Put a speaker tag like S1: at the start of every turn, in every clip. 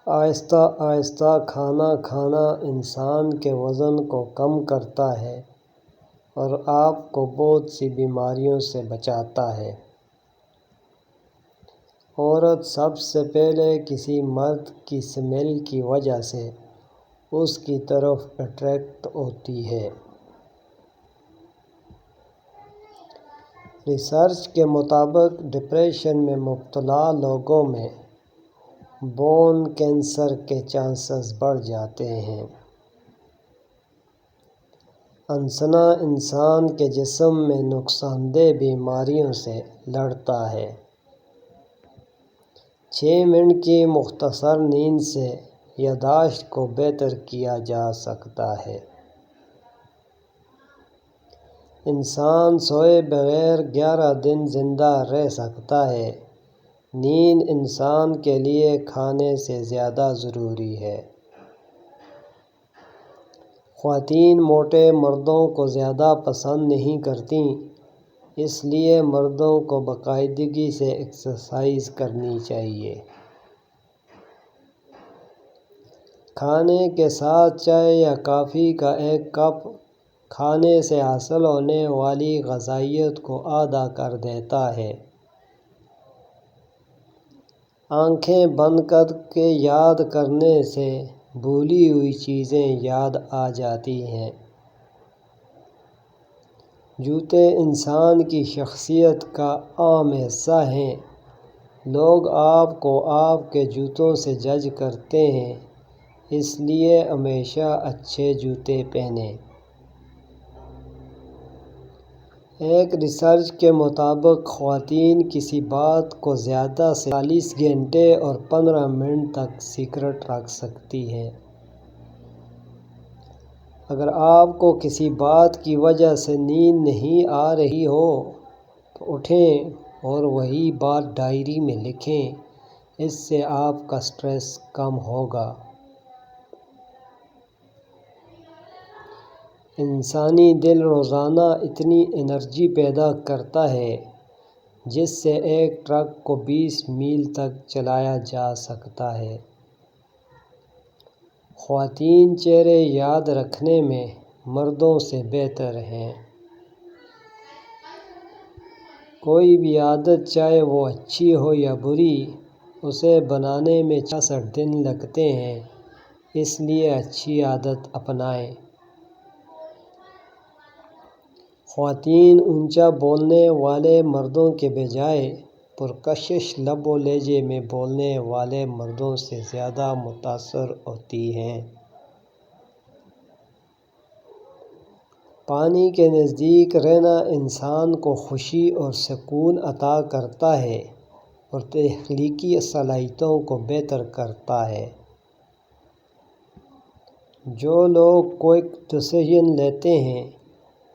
S1: آہستہ آہستہ کھانا کھانا انسان کے وزن کو کم کرتا ہے اور آپ کو بہت سی بیماریوں سے بچاتا ہے۔ عورت سب سے پہلے کسی مرد کی سمیل کی وجہ سے اس کی طرف اٹریکٹ ہوتی ہے۔ ریسرچ کے مطابق ڈپریشن میں مبتلا لوگوں میں بون کینسر کے چانسز بڑھ جاتے ہیں۔ انسنا انسان کے جسم میں نقصان دہ بیماریوں سے لڑتا ہے۔ 6 منٹ کی مختصر نیند سے یادداشت کو بہتر کیا جا سکتا ہے۔ انسان سوئے بغیر 11 دن زندہ رہ سکتا ہے۔ نیند انسان کے لیے کھانے سے زیادہ ضروری ہے۔ خواتین موٹے مردوں کو زیادہ پسند نہیں کرتیں، اس لیے مردوں کو باقاعدگی سے ایکسرسائز کرنی چاہیے۔ کھانے کے ساتھ چائے یا کافی کا ایک کپ کھانے سے حاصل ہونے والی غذائیت کو آدھا کر دیتا ہے۔ آنکھیں بند کر کے یاد کرنے سے بھولی ہوئی چیزیں یاد آ جاتی ہیں۔ جوتے انسان کی شخصیت کا اہم حصہ ہیں۔ لوگ آپ کو آپ کے جوتوں سے جج کرتے ہیں، اس لیے ہمیشہ اچھے جوتے پہنیں۔ ایک ریسرچ کے مطابق خواتین کسی بات کو زیادہ سے 40 گھنٹے اور 15 منٹ تک سیکرٹ رکھ سکتی ہیں۔ اگر آپ کو کسی بات کی وجہ سے نیند نہیں آ رہی ہو تو اٹھیں اور وہی بات ڈائری میں لکھیں، اس سے آپ کا سٹریس کم ہوگا۔ انسانی دل روزانہ اتنی انرجی پیدا کرتا ہے جس سے ایک ٹرک کو 20 میل تک چلایا جا سکتا ہے۔ خواتین چہرے یاد رکھنے میں مردوں سے بہتر ہیں۔ کوئی بھی عادت چاہے وہ اچھی ہو یا بری، اسے بنانے میں 66 دن لگتے ہیں، اس لیے اچھی عادت اپنائیں۔ خواتین اونچا بولنے والے مردوں کے بجائے پرکشش لب و لہجے میں بولنے والے مردوں سے زیادہ متاثر ہوتی ہیں۔ پانی کے نزدیک رہنا انسان کو خوشی اور سکون عطا کرتا ہے اور تخلیقی صلاحیتوں کو بہتر کرتا ہے۔ جو لوگ کوئک ڈیسیژن لیتے ہیں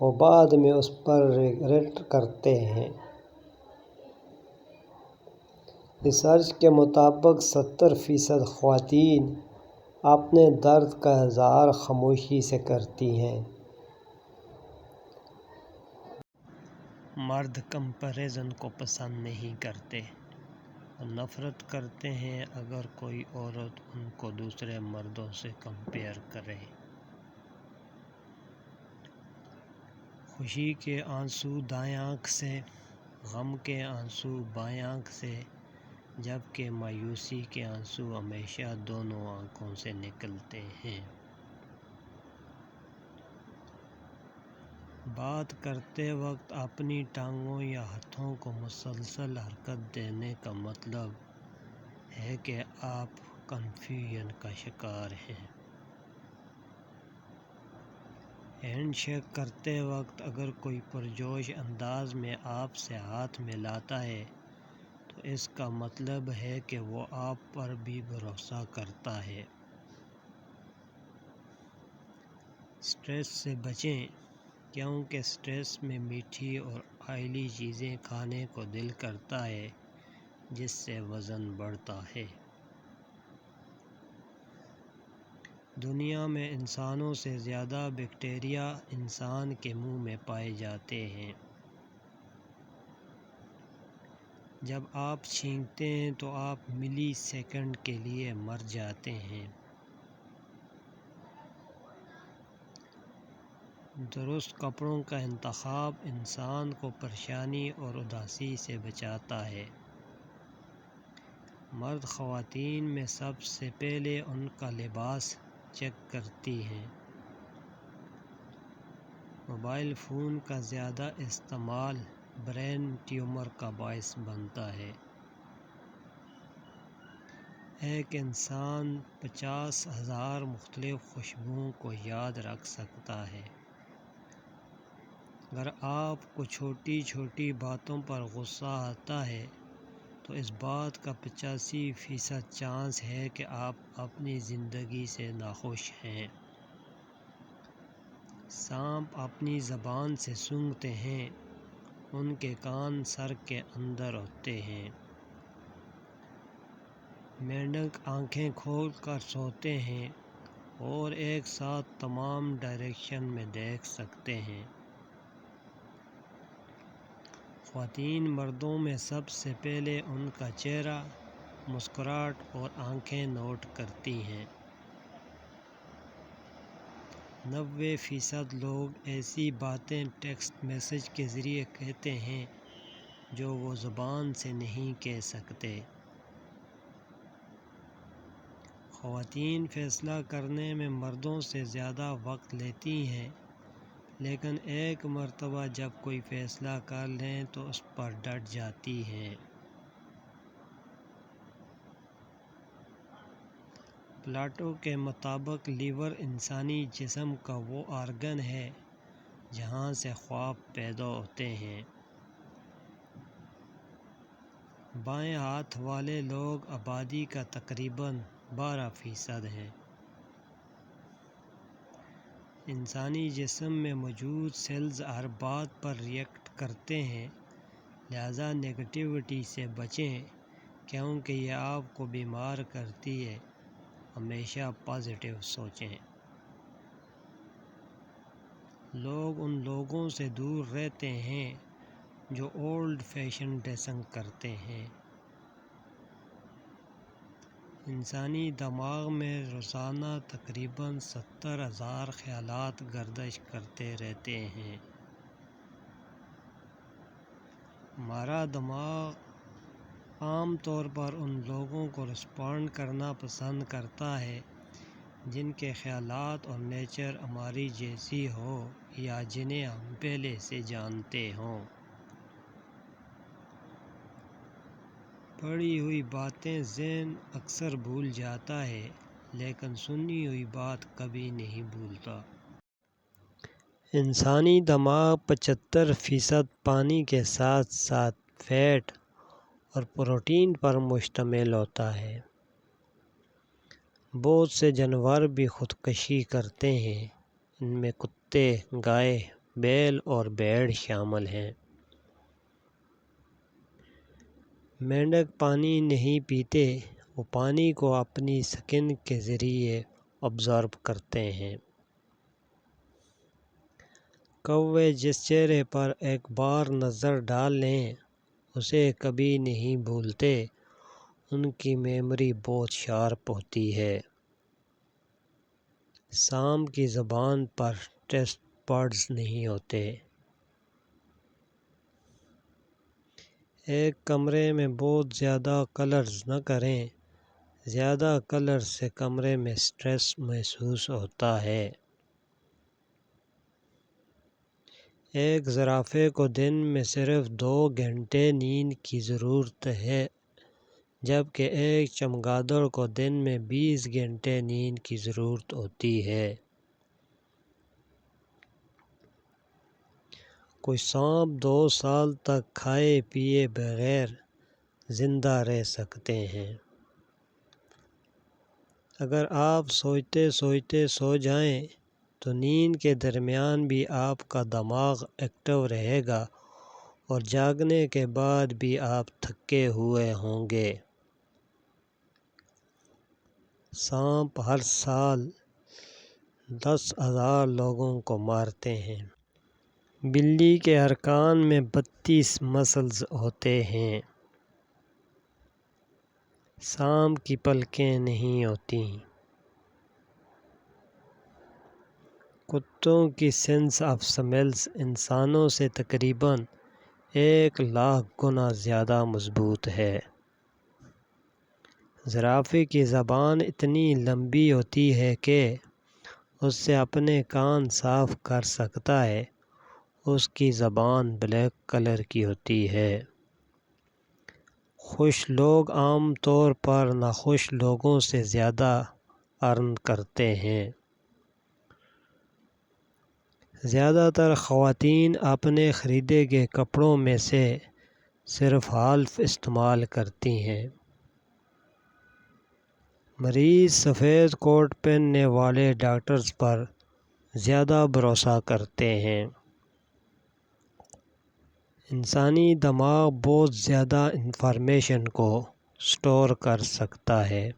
S1: وہ بعد میں اس پر ریگریٹ کرتے ہیں۔ ریسرچ کے مطابق 70% خواتین اپنے درد کا اظہار خاموشی سے کرتی ہیں۔ مرد کمپیریزن کو پسند نہیں کرتے اور نفرت کرتے ہیں اگر کوئی عورت ان کو دوسرے مردوں سے کمپیئر کرے۔ خوشی کے آنسو دائیں آنکھ سے، غم کے آنسو بائیں آنکھ سے، جبکہ مایوسی کے آنسو ہمیشہ دونوں آنکھوں سے نکلتے ہیں۔ بات کرتے وقت اپنی ٹانگوں یا ہاتھوں کو مسلسل حرکت دینے کا مطلب ہے کہ آپ کنفیوژن کا شکار ہیں۔ ہینڈ شیک کرتے وقت اگر کوئی پرجوش انداز میں آپ سے ہاتھ ملاتا ہے تو اس کا مطلب ہے کہ وہ آپ پر بھی بھروسہ کرتا ہے۔ سٹریس سے بچیں کیونکہ سٹریس میں میٹھی اور آئلی چیزیں کھانے کو دل کرتا ہے جس سے وزن بڑھتا ہے۔ دنیا میں انسانوں سے زیادہ بیکٹیریا انسان کے منہ میں پائے جاتے ہیں۔ جب آپ چھینکتے ہیں تو آپ ملی سیکنڈ کے لیے مر جاتے ہیں۔ درست کپڑوں کا انتخاب انسان کو پریشانی اور اداسی سے بچاتا ہے۔ مرد خواتین میں سب سے پہلے ان کا لباس چیک کرتی ہیں۔ موبائل فون کا زیادہ استعمال برین ٹیومر کا باعث بنتا ہے۔ ایک انسان 50,000 مختلف خوشبوؤں کو یاد رکھ سکتا ہے۔ اگر آپ کو چھوٹی چھوٹی باتوں پر غصہ آتا ہے تو اس بات کا 85% چانس ہے کہ آپ اپنی زندگی سے ناخوش ہیں۔ سانپ اپنی زبان سے سونگھتے ہیں، ان کے کان سر کے اندر ہوتے ہیں۔ مینڈک آنکھیں کھول کر سوتے ہیں اور ایک ساتھ تمام ڈائریکشن میں دیکھ سکتے ہیں۔ خواتین مردوں میں سب سے پہلے ان کا چہرہ، مسکراہٹ اور آنکھیں نوٹ کرتی ہیں۔ 90% لوگ ایسی باتیں ٹیکسٹ میسج کے ذریعے کہتے ہیں جو وہ زبان سے نہیں کہہ سکتے۔ خواتین فیصلہ کرنے میں مردوں سے زیادہ وقت لیتی ہیں، لیکن ایک مرتبہ جب کوئی فیصلہ کر لیں تو اس پر ڈٹ جاتی ہیں۔ پلاٹو کے مطابق لیور انسانی جسم کا وہ آرگن ہے جہاں سے خواب پیدا ہوتے ہیں۔ بائیں ہاتھ والے لوگ آبادی کا تقریباً 12% ہیں۔ انسانی جسم میں موجود سیلز ہر بات پر ری ایکٹ کرتے ہیں، لہذا نگیٹیوٹی سے بچیں کیونکہ یہ آپ کو بیمار کرتی ہے۔ ہمیشہ پازیٹیو سوچیں۔ لوگ ان لوگوں سے دور رہتے ہیں جو اولڈ فیشن ڈریسنگ کرتے ہیں۔ انسانی دماغ میں روزانہ تقریباً 70,000 خیالات گردش کرتے رہتے ہیں۔ ہمارا دماغ عام طور پر ان لوگوں کو رسپونڈ کرنا پسند کرتا ہے جن کے خیالات اور نیچر ہماری جیسی ہو یا جنہیں ہم پہلے سے جانتے ہوں۔ پڑھی ہوئی باتیں ذہن اکثر بھول جاتا ہے، لیکن سنی ہوئی بات کبھی نہیں بھولتا۔ انسانی دماغ 75% پانی کے ساتھ ساتھ فیٹ اور پروٹین پر مشتمل ہوتا ہے۔ بہت سے جانور بھی خودکشی کرتے ہیں، ان میں کتے، گائے، بیل اور بھیڑ شامل ہیں۔ مینڈک پانی نہیں پیتے، وہ پانی کو اپنی سکن کے ذریعے ابزارب کرتے ہیں۔ کوے جس چہرے پر ایک بار نظر ڈال لیں اسے کبھی نہیں بھولتے، ان کی میموری بہت شارپ ہوتی ہے۔ سانپ کی زبان پر ٹیسٹ بڈز نہیں ہوتے۔ ایک کمرے میں بہت زیادہ کلرز نہ کریں، زیادہ کلر سے کمرے میں سٹریس محسوس ہوتا ہے۔ ایک زرافے کو دن میں صرف 2 گھنٹے نیند کی ضرورت ہے، جبکہ ایک چمگادڑ کو دن میں 20 گھنٹے نیند کی ضرورت ہوتی ہے۔ کچھ سانپ 2 سال تک کھائے پیے بغیر زندہ رہ سکتے ہیں۔ اگر آپ سوچتے سوچتے سو جائیں تو نیند کے درمیان بھی آپ کا دماغ ایکٹیو رہے گا اور جاگنے کے بعد بھی آپ تھکے ہوئے ہوں گے۔ سانپ ہر سال 10,000 لوگوں کو مارتے ہیں۔ بلی کے ارکان میں 32 مسلز ہوتے ہیں۔ سانپ کی پلکیں نہیں ہوتی۔ کتوں کی سینس آف سمیلز انسانوں سے تقریباً 1,00,000 گنا زیادہ مضبوط ہے۔ زرافے کی زبان اتنی لمبی ہوتی ہے کہ اس سے اپنے کان صاف کر سکتا ہے۔ اس کی زبان بلیک کلر کی ہوتی ہے۔ خوش لوگ عام طور پر ناخوش لوگوں سے زیادہ ارن کرتے ہیں۔ زیادہ تر خواتین اپنے خریدے گئے کپڑوں میں سے صرف ہالف استعمال کرتی ہیں۔ مریض سفید کوٹ پہننے والے ڈاکٹرز پر زیادہ بھروسہ کرتے ہیں۔ انسانی دماغ بہت زیادہ انفارمیشن کو سٹور کر سکتا ہے۔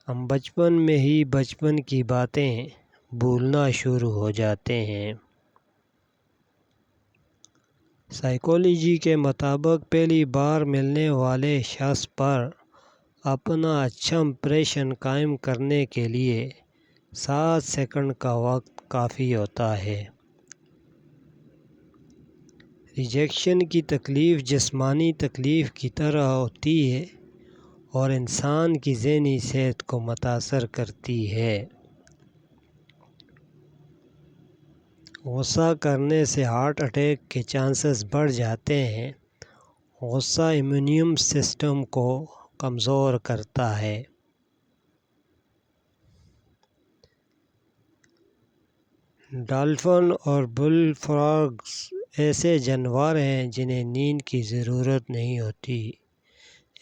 S1: ہم بچپن میں ہی بچپن کی باتیں بھولنا شروع ہو جاتے ہیں۔ سائیکالوجی کے مطابق پہلی بار ملنے والے شخص پر اپنا اچھا امپریشن قائم کرنے کے لیے 7 سیکنڈ کا وقت کافی ہوتا ہے۔ ریجیکشن کی تکلیف جسمانی تکلیف کی طرح ہوتی ہے اور انسان کی ذہنی صحت کو متاثر کرتی ہے۔ غصہ کرنے سے ہارٹ اٹیک کے چانسز بڑھ جاتے ہیں۔ غصہ امیون سسٹم کو کمزور کرتا ہے۔ ڈالفن اور بل فراگز ایسے جانور ہیں جنہیں نیند کی ضرورت نہیں ہوتی۔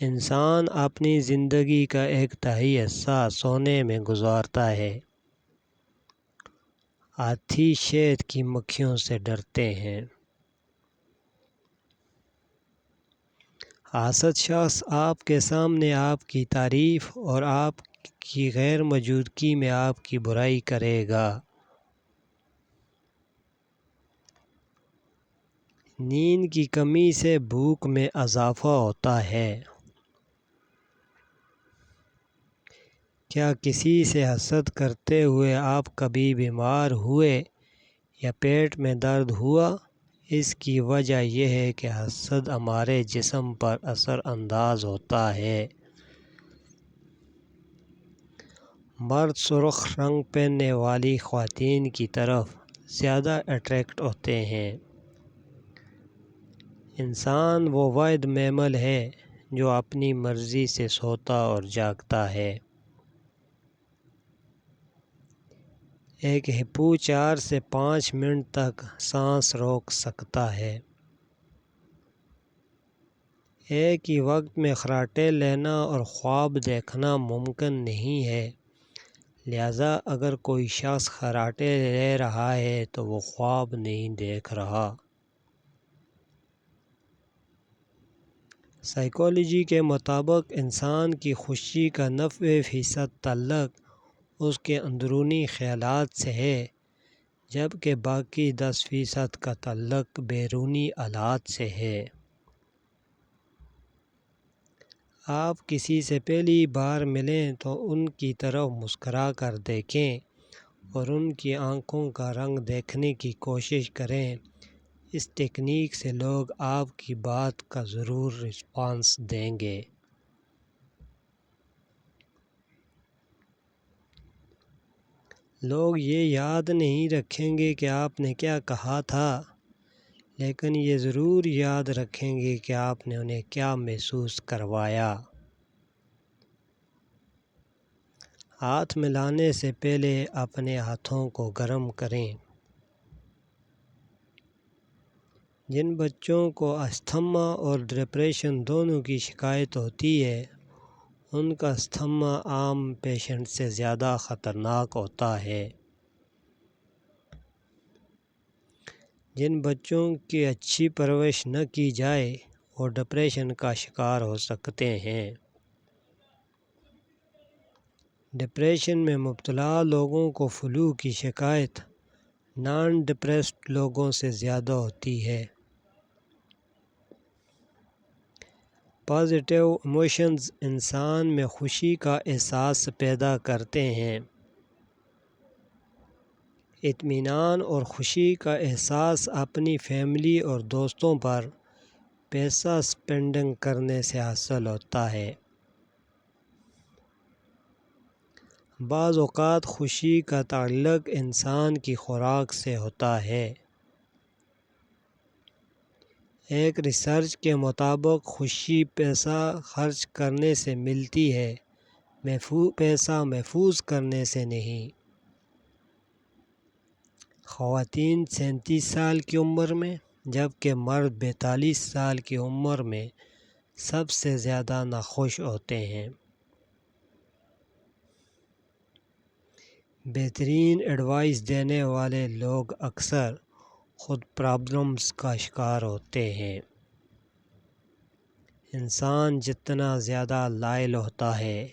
S1: انسان اپنی زندگی کا 1/3 حصہ سونے میں گزارتا ہے۔ ہاتھی شہد کی مکھیوں سے ڈرتے ہیں۔ حاسد شخص آپ کے سامنے آپ کی تعریف اور آپ کی غیر موجودگی میں آپ کی برائی کرے گا۔ نیند کی کمی سے بھوک میں اضافہ ہوتا ہے۔ کیا کسی سے حسد کرتے ہوئے آپ کبھی بیمار ہوئے یا پیٹ میں درد ہوا؟ اس کی وجہ یہ ہے کہ حسد ہمارے جسم پر اثر انداز ہوتا ہے۔ مرد سرخ رنگ پہننے والی خواتین کی طرف زیادہ اٹریکٹ ہوتے ہیں۔ انسان وہ واحد میمل ہے جو اپنی مرضی سے سوتا اور جاگتا ہے۔ ایک ہپو 4 سے 5 منٹ تک سانس روک سکتا ہے۔ ایک ہی وقت میں خراٹے لینا اور خواب دیکھنا ممکن نہیں ہے، لہذا اگر کوئی شخص خراٹے لے رہا ہے تو وہ خواب نہیں دیکھ رہا۔ سائیکالوجی کے مطابق انسان کی خوشی کا 90% تعلق اس کے اندرونی خیالات سے ہے، جبکہ باقی 10% کا تعلق بیرونی آلات سے ہے۔ آپ کسی سے پہلی بار ملیں تو ان کی طرف مسکرا کر دیکھیں اور ان کی آنکھوں کا رنگ دیکھنے کی کوشش کریں۔ اس ٹیکنیک سے لوگ آپ کی بات کا ضرور رسپانس دیں گے۔ لوگ یہ یاد نہیں رکھیں گے کہ آپ نے کیا کہا تھا، لیکن یہ ضرور یاد رکھیں گے کہ آپ نے انہیں کیا محسوس کروایا۔ ہاتھ ملانے سے پہلے اپنے ہاتھوں کو گرم کریں۔ جن بچوں کو استھما اور ڈپریشن دونوں کی شکایت ہوتی ہے، ان کا استھما عام پیشنٹ سے زیادہ خطرناک ہوتا ہے۔ جن بچوں کی اچھی پرورش نہ کی جائے وہ ڈپریشن کا شکار ہو سکتے ہیں۔ ڈپریشن میں مبتلا لوگوں کو فلو کی شکایت نان ڈپریسڈ لوگوں سے زیادہ ہوتی ہے۔ پازیٹیو ایموشنز انسان میں خوشی کا احساس پیدا کرتے ہیں۔ اطمینان اور خوشی کا احساس اپنی فیملی اور دوستوں پر پیسہ سپینڈنگ کرنے سے حاصل ہوتا ہے۔ بعض اوقات خوشی کا تعلق انسان کی خوراک سے ہوتا ہے۔ ایک ریسرچ کے مطابق خوشی پیسہ خرچ کرنے سے ملتی ہے، پیسہ محفوظ کرنے سے نہیں۔ خواتین 37 سال کی عمر میں جبکہ مرد 42 سال کی عمر میں سب سے زیادہ ناخوش ہوتے ہیں۔ بہترین ایڈوائس دینے والے لوگ اکثر خود پرابلمز کا شکار ہوتے ہیں۔ انسان جتنا زیادہ لائل ہوتا ہے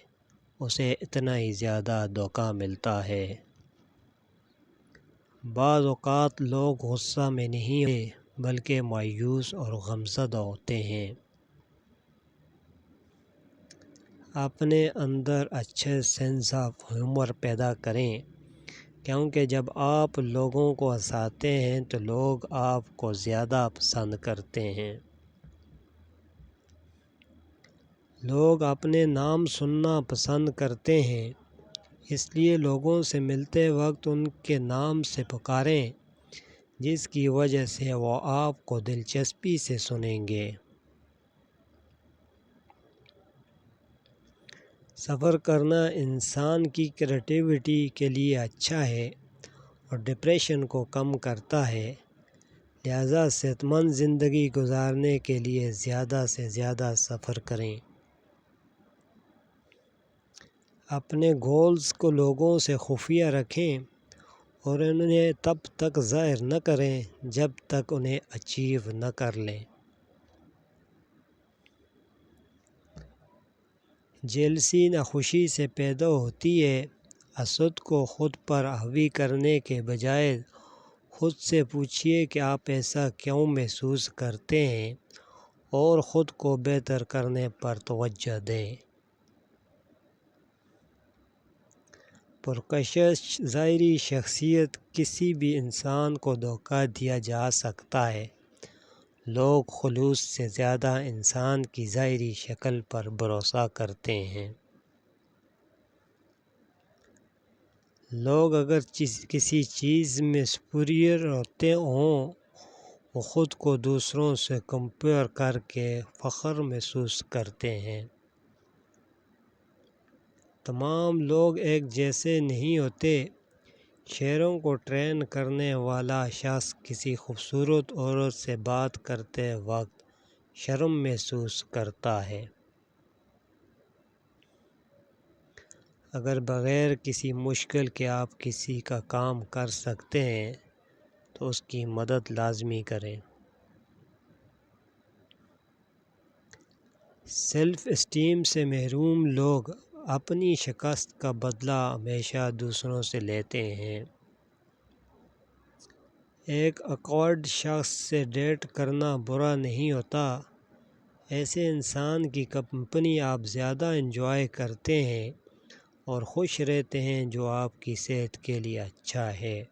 S1: اسے اتنا ہی زیادہ دھوکہ ملتا ہے۔ بعض اوقات لوگ غصہ میں نہیں ہوتے بلکہ مایوس اور غمزدہ ہوتے ہیں۔ اپنے اندر اچھے سینس آف ہیومر پیدا کریں، کیونکہ جب آپ لوگوں کو ہنساتے ہیں تو لوگ آپ کو زیادہ پسند کرتے ہیں۔ لوگ اپنے نام سننا پسند کرتے ہیں، اس لیے لوگوں سے ملتے وقت ان کے نام سے پکاریں، جس کی وجہ سے وہ آپ کو دلچسپی سے سنیں گے۔ سفر کرنا انسان کی کریٹیوٹی کے لیے اچھا ہے اور ڈپریشن کو کم کرتا ہے، لہذا صحت مند زندگی گزارنے کے لیے زیادہ سے زیادہ سفر کریں۔ اپنے گولز کو لوگوں سے خفیہ رکھیں اور انہیں تب تک ظاہر نہ کریں جب تک انہیں اچیو نہ کر لیں۔ جیلسی ناخوشی سے پیدا ہوتی ہے۔ حسد کو خود پر حاوی کرنے کے بجائے خود سے پوچھیے کہ آپ ایسا کیوں محسوس کرتے ہیں اور خود کو بہتر کرنے پر توجہ دیں۔ پرکشش ظاہری شخصیت کسی بھی انسان کو دھوکہ دیا جا سکتا ہے۔ لوگ خلوص سے زیادہ انسان کی ظاہری شکل پر بھروسہ کرتے ہیں۔ لوگ اگر کسی چیز میں سپیریئر ہوتے ہوں، وہ خود کو دوسروں سے کمپیئر کر کے فخر محسوس کرتے ہیں۔ تمام لوگ ایک جیسے نہیں ہوتے۔ شیروں کو ٹرین کرنے والا شخص کسی خوبصورت عورت سے بات کرتے وقت شرم محسوس کرتا ہے۔ اگر بغیر کسی مشکل کے آپ کسی کا کام کر سکتے ہیں تو اس کی مدد لازمی کریں۔ سیلف اسٹیم سے محروم لوگ اپنی شکست کا بدلہ ہمیشہ دوسروں سے لیتے ہیں۔ ایک آکورڈ شخص سے ڈیٹ کرنا برا نہیں ہوتا۔ ایسے انسان کی کمپنی آپ زیادہ انجوائے کرتے ہیں اور خوش رہتے ہیں جو آپ کی صحت کے لیے اچھا ہے۔